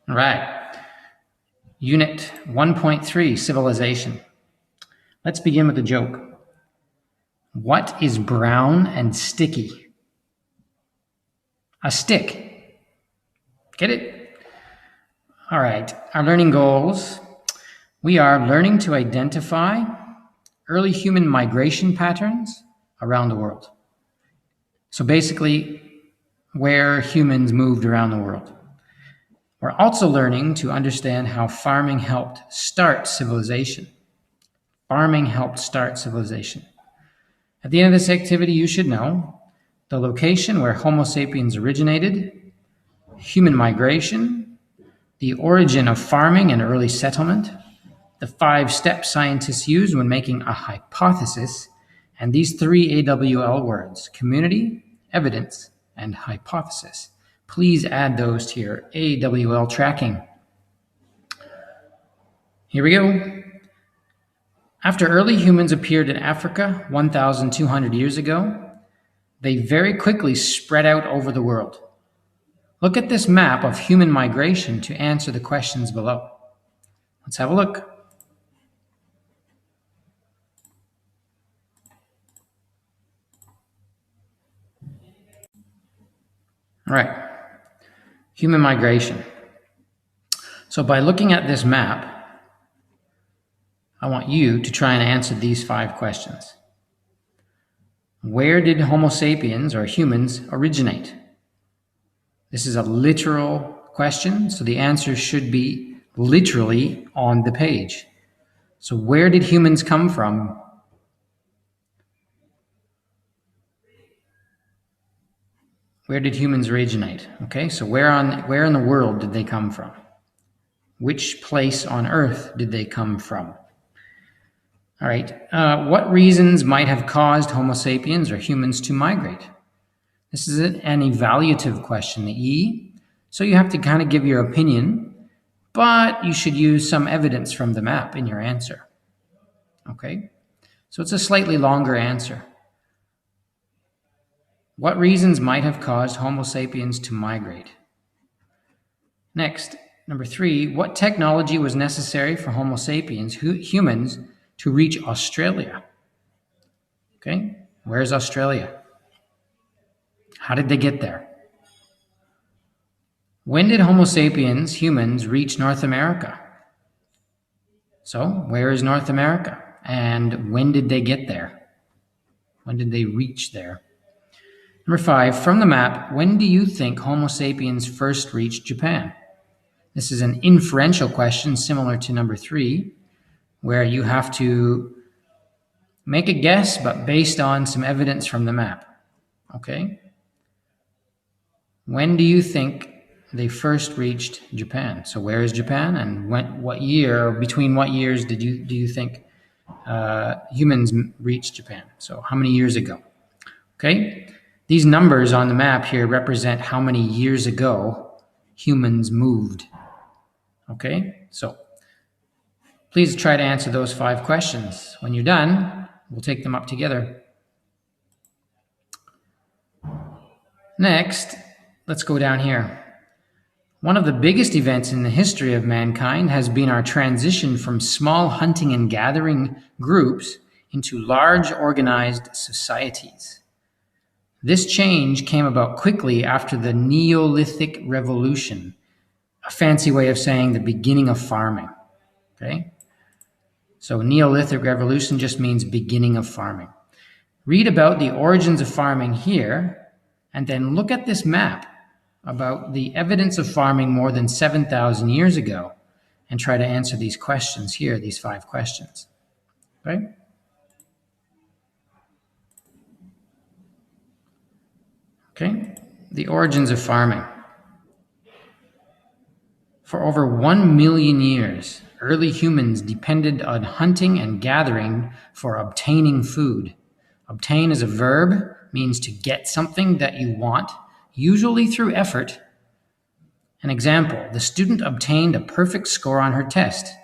All right. Unit 1.3, Civilization. Let's begin with a joke. What is brown and sticky? A stick. Get it? All right. Our learning goals. We are learning to identify early human migration patterns around the world. So basically, where humans moved around the world. We're also learning to understand how farming helped start civilization. Farming helped start civilization. At the end of this activity, you should know the location where Homo sapiens originated, human migration, the origin of farming and early settlement, the 5 steps scientists use when making a hypothesis, and these 3 AWL words: community, evidence, and hypothesis. Please add those to your AWL tracking. Here we go. After early humans appeared in Africa 1,200 years ago, they very quickly spread out over the world. Look at this map of human migration to answer the questions below. Let's have a look. All right, human migration. So by looking at this map, I want you to try and answer these 5 questions. Where did Homo sapiens, or humans, originate? This is a literal question, so the answer should be literally on the page. So where did humans come from? Where did humans originate? Okay, so where in the world did they come from? Which place on Earth did they come from? All right, what reasons might have caused Homo sapiens or humans to migrate? This is an evaluative question, the E, so you have to kind of give your opinion, but you should use some evidence from the map in your answer. Okay, so it's a slightly longer answer. What reasons might have caused Homo sapiens to migrate? Next, number 3, what technology was necessary for Homo sapiens, humans, to reach Australia? Okay, where's Australia? How did they get there? When did Homo sapiens, humans, reach North America? So, where is North America? And when did they get there? When did they reach there? Number 5, from the map, when do you think Homo sapiens first reached Japan? This is an inferential question similar to number 3, where you have to make a guess, but based on some evidence from the map. Okay? When do you think they first reached Japan? So where is Japan, and what year, or between what years do you think humans reached Japan? So how many years ago? Okay? These numbers on the map here represent how many years ago humans moved. Okay, so please try to answer those 5 questions. When you're done, we'll take them up together. Next, let's go down here. One of the biggest events in the history of mankind has been our transition from small hunting and gathering groups into large organized societies. This change came about quickly after the Neolithic Revolution, a fancy way of saying the beginning of farming. Okay? So Neolithic Revolution just means beginning of farming. Read about the origins of farming here, and then look at this map about the evidence of farming more than 7,000 years ago, and try to answer these questions here, these 5 questions. Okay? Okay, the origins of farming. For over 1 million years, early humans depended on hunting and gathering for obtaining food. Obtain is a verb, means to get something that you want, usually through effort. An example, the student obtained a perfect score on her test.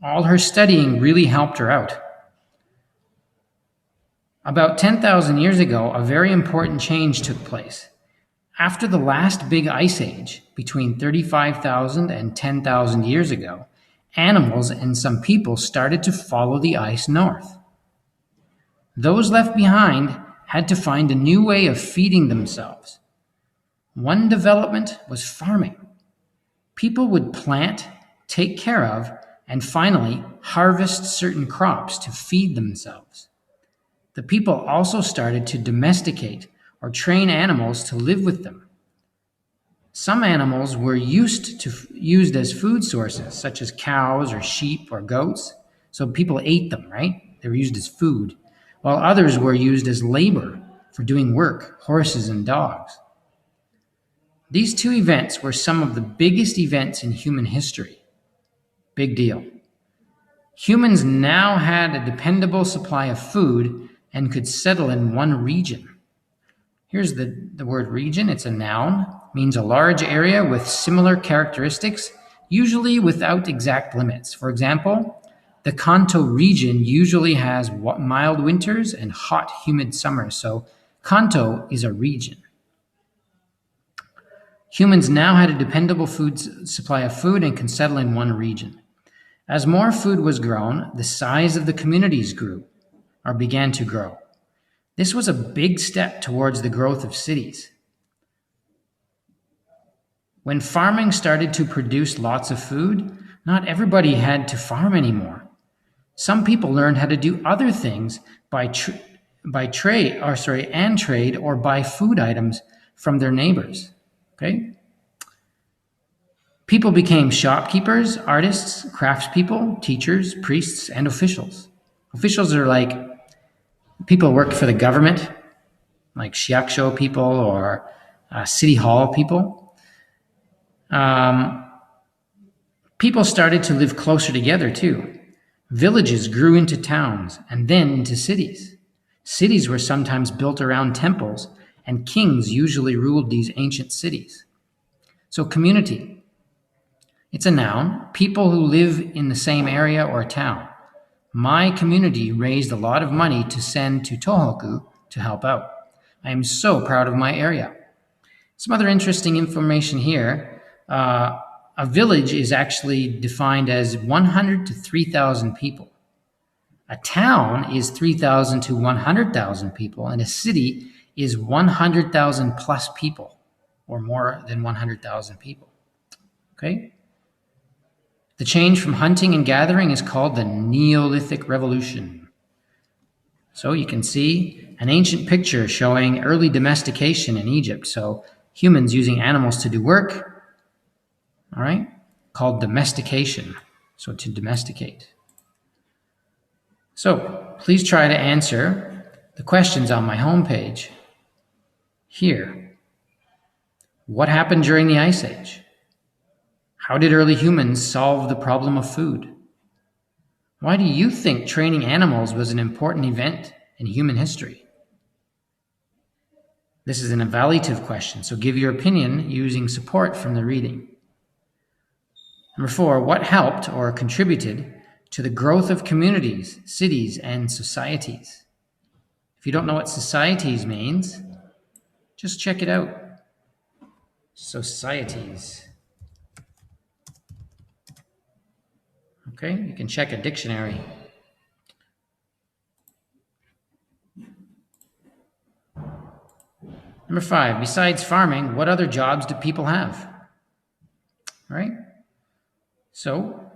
All her studying really helped her out. About 10,000 years ago, a very important change took place. After the last big ice age, between 35,000 and 10,000 years ago, animals and some people started to follow the ice north. Those left behind had to find a new way of feeding themselves. One development was farming. People would plant, take care of, and finally harvest certain crops to feed themselves. The people also started to domesticate or train animals to live with them. Some animals were used as food sources, such as cows or sheep or goats. So people ate them, right? They were used as food, while others were used as labor for doing work, horses and dogs. These two events were some of the biggest events in human history. Big deal. Humans now had a dependable supply of food and could settle in one region. Here's the word region. It's a noun, means a large area with similar characteristics, usually without exact limits. For example, the Kanto region usually has mild winters and hot, humid summers. So Kanto is a region. Humans now had a dependable supply of food and can settle in one region. As more food was grown, the size of the communities grew, or began to grow. This was a big step towards the growth of cities. When farming started to produce lots of food, not everybody had to farm anymore. Some people learned how to do other things and trade or buy food items from their neighbors. Okay? People became shopkeepers, artists, craftspeople, teachers, priests, and officials. Officials are like people who work for the government, like shiaksho people or city hall people. People started to live closer together too. Villages grew into towns and then into cities. Cities were sometimes built around temples, and kings usually ruled these ancient cities. So community. It's a noun, people who live in the same area or town. My community raised a lot of money to send to Tohoku to help out. I am so proud of my area. Some other interesting information here. A village is actually defined as 100 to 3,000 people. A town is 3,000 to 100,000 people, and a city is 100,000 plus people, or more than 100,000 people. Okay? The change from hunting and gathering is called the Neolithic Revolution. So you can see an ancient picture showing early domestication in Egypt. So humans using animals to do work, all right, called domestication. So to domesticate. So please try to answer the questions on my homepage here. What happened during the Ice Age? How did early humans solve the problem of food? Why do you think training animals was an important event in human history? This is an evaluative question, so give your opinion using support from the reading. Number 4, what helped or contributed to the growth of communities, cities, and societies? If you don't know what societies means, just check it out. Societies. Okay, you can check a dictionary. Number 5, besides farming, what other jobs do people have? All right? So,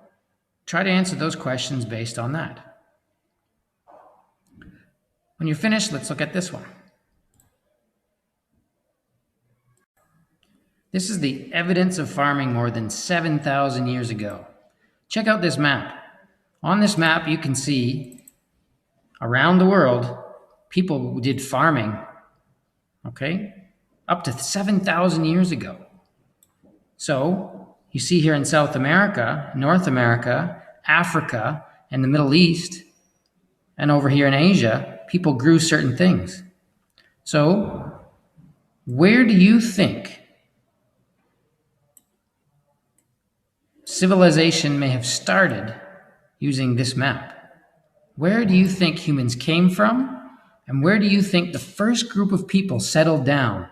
try to answer those questions based on that. When you're finished, let's look at this one. This is the evidence of farming more than 7,000 years ago. Check out this map. On this map, you can see around the world, people did farming, okay, up to 7,000 years ago. So you see here in South America, North America, Africa, and the Middle East, and over here in Asia, people grew certain things. So where do you think civilization may have started using this map? Where do you think humans came from? And where do you think the first group of people settled down